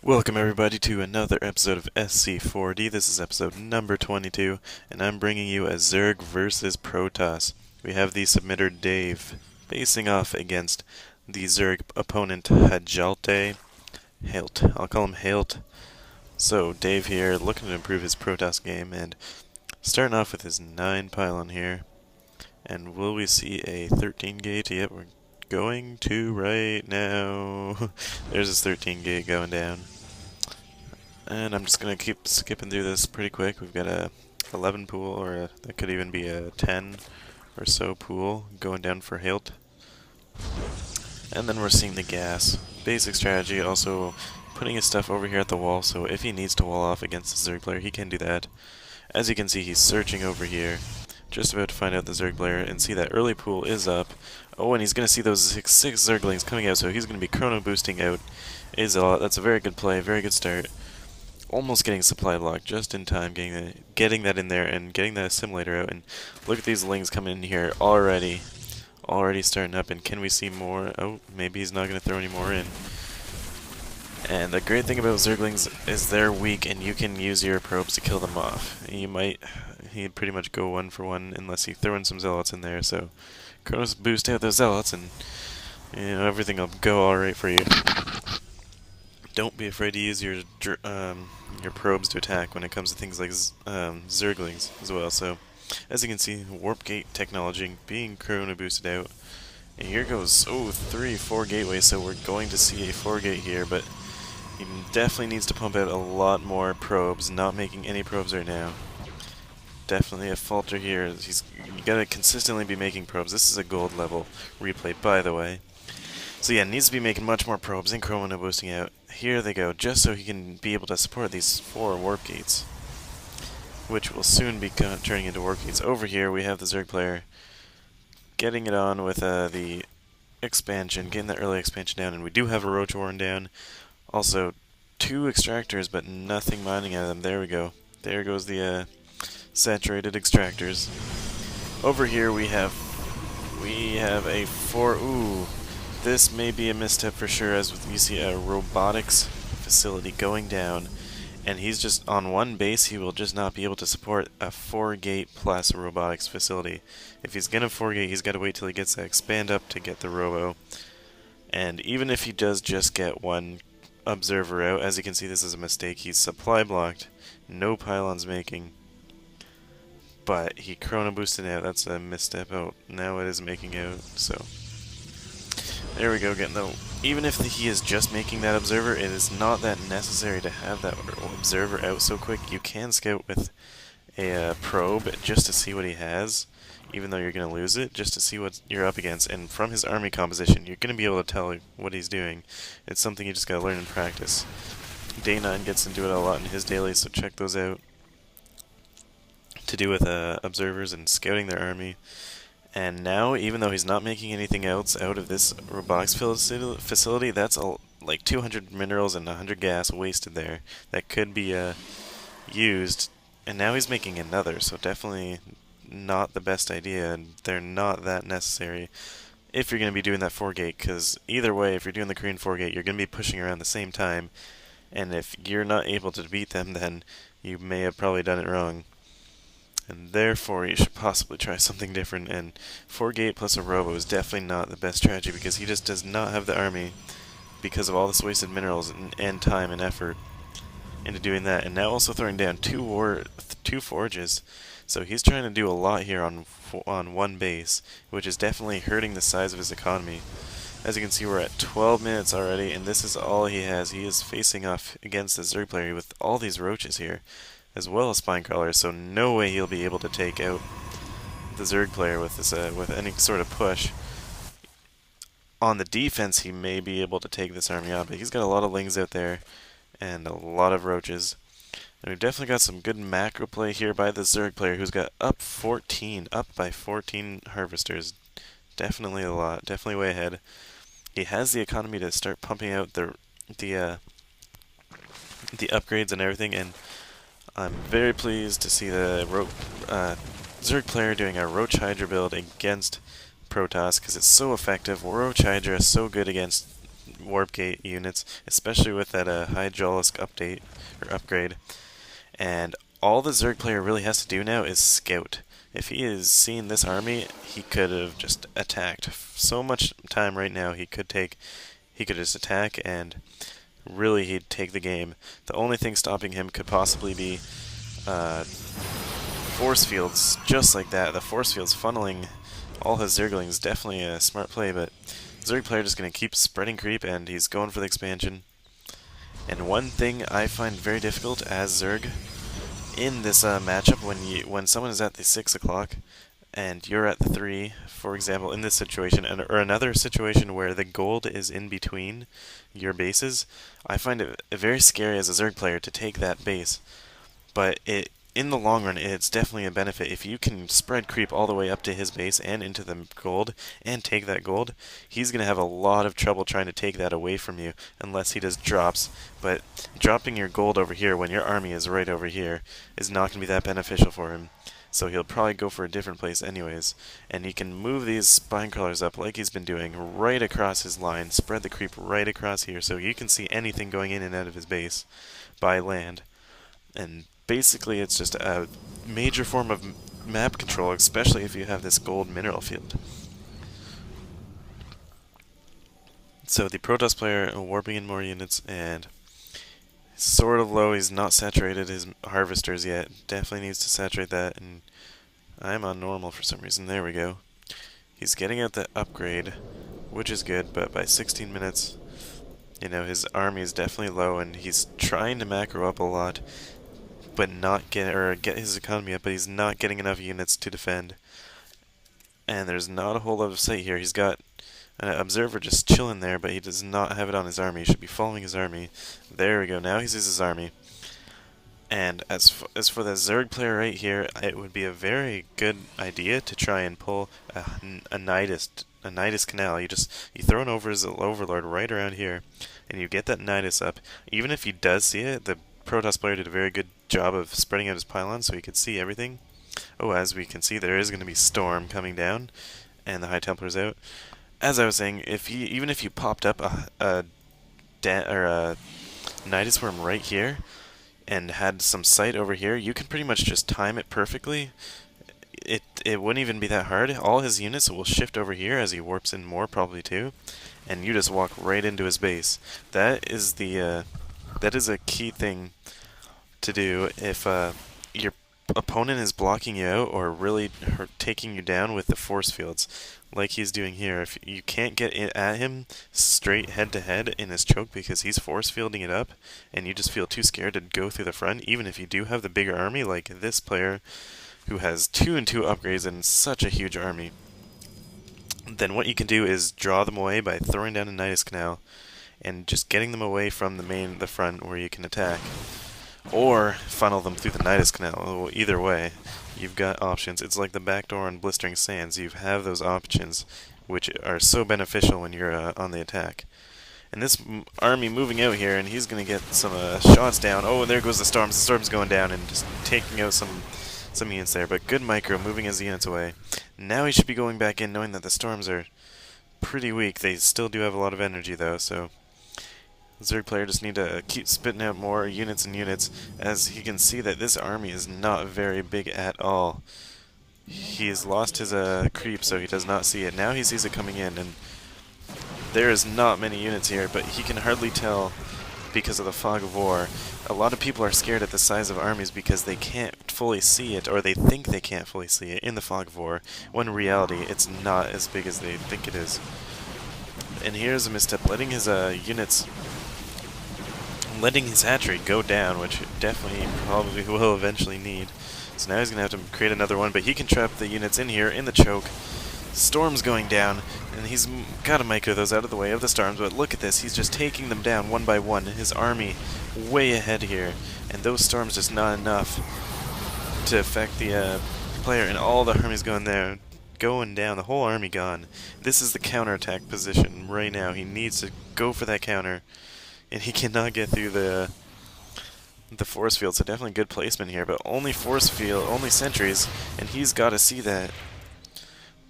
Welcome everybody to another episode of SC4D. This is episode number 22, and I'm bringing you a Zerg versus Protoss. We have the submitter Dave facing off against the Zerg opponent Hajalte. Hilt. I'll call him Hilt. So Dave here, looking to improve his Protoss game, and starting off with his 9 pylon here. And will we see a 13 gate? Yep, we're going to right now. There's his 13 gate going down. And I'm just going to keep skipping through this pretty quick. We've got a 11 pool, or that could even be a 10 or so pool going down for Hilt. And then we're seeing the gas. Basic strategy, also putting his stuff over here at the wall, so if he needs to wall off against the Zerg player, he can do that. As you can see, he's searching over here, just about to find out the Zerg player, and see that early pool is up. Oh, and he's going to see those six Zerglings coming out, so he's going to be chrono boosting out a Zealot. That's a very good play, very good start. Almost getting supply block just in time, getting that in there and getting that assimilator out. And look at these lings coming in here already starting up. And can we see more? Oh, maybe he's not going to throw any more in. And the great thing about Zerglings is they're weak, and you can use your probes to kill them off. He'd pretty much go 1-for-1 unless you throw in some Zealots in there. So Kronos boost out those Zealots, and everything will go alright for you. Don't be afraid to use your probes to attack when it comes to things like Zerglings as well. So, as you can see, Warp Gate technology being chrono boosted out. And here goes, 3-4 gateways, so we're going to see a 4 gate here, but he definitely needs to pump out a lot more probes, not making any probes right now. Definitely a falter here. You gotta consistently be making probes. This is a gold level replay, by the way. So yeah, needs to be making much more probes and chrono boosting out. Here they go, just so he can be able to support these 4 warp gates, which will soon be turning into warp gates. Over here we have the Zerg player getting it on with the expansion, getting the early expansion down, and we do have a Roach Warren down. Also, 2 extractors, but nothing mining out of them. There we go. There goes the saturated extractors. Over here we have a 4. Ooh. This may be a misstep for sure, as you see a robotics facility going down, and he's just on one base. He will just not be able to support a 4 gate plus robotics facility. If he's gonna 4 gate, he's got to wait till he gets that expand up to get the robo. And even if he does just get 1 observer out, as you can see, this is a mistake. He's supply blocked, no pylons making, but he chrono boosted out. That's a misstep. Oh, now it is making out. So. There we go, even if he is just making that observer, it is not that necessary to have that observer out so quick. You can scout with a probe just to see what he has, even though you're going to lose it, just to see what you're up against. And from his army composition, you're going to be able to tell what he's doing. It's something you just got to learn and practice. Day 9 gets into it a lot in his dailies, so check those out. To do with observers and scouting their army. And now, even though he's not making anything else out of this robotics facility, that's like 200 minerals and 100 gas wasted there that could be used. And now he's making another, so definitely not the best idea, and they're not that necessary if you're going to be doing that 4 gate, because either way, if you're doing the Korean 4 gate, you're going to be pushing around the same time, and if you're not able to beat them, then you may have probably done it wrong. And therefore, you should possibly try something different, and 4 gate plus a robo is definitely not the best strategy, because he just does not have the army because of all this wasted minerals and time and effort into doing that. And now also throwing down 2 forges, so he's trying to do a lot here on one base, which is definitely hurting the size of his economy. As you can see, we're at 12 minutes already, and this is all he has. He is facing off against the Zerg player with all these roaches here, as well as spine crawlers, so no way he'll be able to take out the Zerg player with this with any sort of push. On the defense, he may be able to take this army out, but he's got a lot of lings out there and a lot of roaches. And we've definitely got some good macro play here by the Zerg player, who's got up by 14 harvesters. Definitely a lot, definitely way ahead. He has the economy to start pumping out the upgrades and everything, and I'm very pleased to see the Zerg player doing a Roach Hydra build against Protoss, because it's so effective. Roach Hydra is so good against warp gate units, especially with that Hydraulisk update or upgrade. And all the Zerg player really has to do now is scout. If he is seeing this army, he could have just attacked. So much time right now he could just attack, and really he'd take the game. The only thing stopping him could possibly be force fields, just like that. The force fields funneling all his Zerglings, definitely a smart play, but Zerg player just going to keep spreading creep, and he's going for the expansion. And one thing I find very difficult as Zerg in this matchup, when someone is at the 6 o'clock and you're at the 3, for example, in this situation, or another situation where the gold is in between your bases, I find it very scary as a Zerg player to take that base. But in the long run, it's definitely a benefit. If you can spread creep all the way up to his base and into the gold and take that gold, he's going to have a lot of trouble trying to take that away from you unless he does drops. But dropping your gold over here when your army is right over here is not going to be that beneficial for him. So he'll probably go for a different place anyways. And he can move these spine crawlers up like he's been doing right across his line, spread the creep right across here so you can see anything going in and out of his base by land. And basically it's just a major form of map control, especially if you have this gold mineral field. So the Protoss player warping in more units, and sort of low. He's not saturated his harvesters yet. Definitely needs to saturate that, and I'm on normal for some reason. There we go. He's getting out the upgrade, which is good, but by 16 minutes, you know, his army is definitely low, and he's trying to macro up a lot, but not get his economy up, but he's not getting enough units to defend. And there's not a whole lot of sight here. He's got an observer just chilling there, but he does not have it on his army. He should be following his army. There we go. Now he sees his army. And as for the Zerg player right here, it would be a very good idea to try and pull a Nidus Canal. You throw an Overlord right around here, and you get that Nidus up. Even if he does see it, the Protoss player did a very good job of spreading out his pylons so he could see everything. Oh, as we can see, there is going to be Storm coming down, and the High Templar's out. As I was saying, even if you popped up a Nidus Worm right here, and had some sight over here, you can pretty much just time it perfectly. It wouldn't even be that hard. All his units will shift over here as he warps in more, probably too, and you just walk right into his base. That is a key thing to do if your opponent is blocking you out or really taking you down with the force fields, like he's doing here. If you can't get at him straight head to head in his choke because he's force fielding it up, and you just feel too scared to go through the front, even if you do have the bigger army like this player who has 2 and 2 upgrades and such a huge army, then what you can do is draw them away by throwing down a Nidus Canal and just getting them away from the front where you can attack. Or funnel them through the Nidus Canal. Either way, you've got options. It's like the backdoor on Blistering Sands. You have those options, which are so beneficial when you're on the attack. And this army moving out here, and he's going to get some shots down. Oh, there goes the Storms. The Storm's going down and just taking out some units there. But good micro, moving his units away. Now he should be going back in, knowing that the Storms are pretty weak. They still do have a lot of energy, though, so Zerg player just need to keep spitting out more units and units, as he can see that this army is not very big at all. He has lost his creep, so he does not see it. Now he sees it coming in, and there is not many units here, but he can hardly tell because of the fog of war. A lot of people are scared at the size of armies because they can't fully see it, or they think they can't fully see it in the fog of war, when in reality it's not as big as they think it is. And here's a misstep, letting his hatchery go down, which definitely probably will eventually need. So now he's going to have to create another one, but he can trap the units in here in the choke. Storm's going down, and he's got to micro those out of the way of the Storms, but look at this, he's just taking them down one by one. His army way ahead here, and those Storms just not enough to affect the player, and all the armies going down, the whole army gone. This is the counterattack position right now. He needs to go for that counter, and he cannot get through the force field, so definitely good placement here, but only force field, only sentries, and he's got to see that.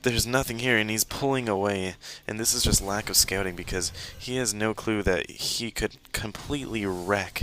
there's nothing here, and he's pulling away, and this is just lack of scouting because he has no clue that he could completely wreck